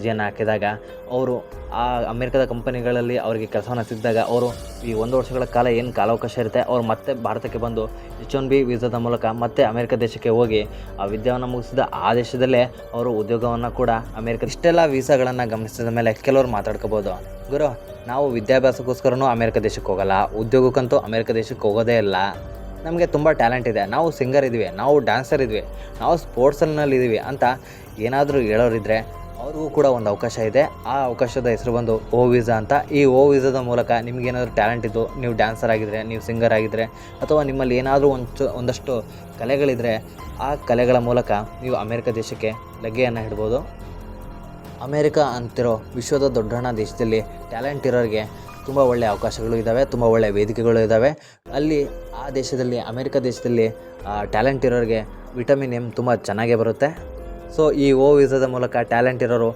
ಅರ್ಜಿಯನ್ನು ಹಾಕಿದಾಗ ಅವರು ಆ ಅಮೇರಿಕದ ಕಂಪನಿಗಳಲ್ಲಿ ಅವರಿಗೆ ಕೆಲಸವನ್ನು ಸಿಕ್ಕಿದಾಗ ಅವರು ಈ 1 ವರ್ಷಗಳ ಕಾಲ ಏನು ಕಾಲಾವಕಾಶ ಇರುತ್ತೆ ಅವ್ರು ಮತ್ತೆ ಭಾರತಕ್ಕೆ ಬಂದು H1B ವೀಸಾದ ಮೂಲಕ ಮತ್ತೆ ಅಮೇರಿಕ ದೇಶಕ್ಕೆ ಹೋಗಿ ಆ ವಿದ್ಯಾವನ್ನು ಮುಗಿಸಿದ ಆ ದೇಶದಲ್ಲೇ ಅವರು ಉದ್ಯೋಗವನ್ನು ಕೂಡ ಇಷ್ಟೆಲ್ಲ ವೀಸಾಗಳನ್ನು ಗಮನಿಸಿದ ಮೇಲೆ ಕೆಲವರು ಮಾತಾಡ್ಕೋಬೋದು, ಗುರು ನಾವು ವಿದ್ಯಾಭ್ಯಾಸಕ್ಕೋಸ್ಕರನೂ ಅಮೇರಿಕ ದೇಶಕ್ಕೆ ಹೋಗಲ್ಲ, ಉದ್ಯೋಗಕ್ಕಂತೂ ಅಮೇರಿಕ ದೇಶಕ್ಕೆ ಹೋಗೋದೇ ಇಲ್ಲ, ನಮಗೆ ತುಂಬ ಟ್ಯಾಲೆಂಟ್ ಇದೆ, ನಾವು ಸಿಂಗರ್ ಇದ್ವಿ, ನಾವು ಡ್ಯಾನ್ಸರ್ ಇದ್ವಿ, ನಾವು ಸ್ಪೋರ್ಟ್ಸಲ್ಲಿ ಇದ್ದೀವಿ ಅಂತ ಏನಾದರೂ ಹೇಳೋರಿದ್ದರೆ ಅವ್ರಿಗೂ ಕೂಡ ಒಂದು ಅವಕಾಶ ಇದೆ. ಆ ಅವಕಾಶದ ಹೆಸರು ಬಂದು ಓ ವೀಸಾ ಅಂತ. ಈ ಓ ವೀಸಾದ ಮೂಲಕ ನಿಮಗೇನಾದರೂ ಟ್ಯಾಲೆಂಟ್ ಇದ್ದು ನೀವು ಡ್ಯಾನ್ಸರ್ ಆಗಿದ್ದರೆ, ನೀವು ಸಿಂಗರ್ ಆಗಿದ್ದರೆ, ಅಥವಾ ನಿಮ್ಮಲ್ಲಿ ಏನಾದರೂ ಒಂದಷ್ಟು ಕಲೆಗಳಿದ್ದರೆ ಆ ಕಲೆಗಳ ಮೂಲಕ ನೀವು ಅಮೇರಿಕ ದೇಶಕ್ಕೆ ಲಗ್ಗೆಯನ್ನು ಇಡ್ಬೋದು. ಅಮೇರಿಕ ಅಂತಿರೋ ವಿಶ್ವದ ದೊಡ್ಡಣ್ಣ ದೇಶದಲ್ಲಿ ಟ್ಯಾಲೆಂಟ್ ಇರೋರಿಗೆ ತುಂಬ ಒಳ್ಳೆಯ ಅವಕಾಶಗಳು ಇದ್ದಾವೆ, ತುಂಬ ಒಳ್ಳೆಯ ವೇದಿಕೆಗಳು ಇದ್ದಾವೆ. ಅಲ್ಲಿ ಆ ದೇಶದಲ್ಲಿ ಅಮೇರಿಕ ದೇಶದಲ್ಲಿ ಟ್ಯಾಲೆಂಟ್ ಇರೋರಿಗೆ ವಿಟಮಿನ್ ಎಮ್ ತುಂಬ ಚೆನ್ನಾಗೇ ಬರುತ್ತೆ. ಸೊ ಈ ಓ ವೀಸಾದ ಮೂಲಕ ಟ್ಯಾಲೆಂಟ್ ಇರೋರು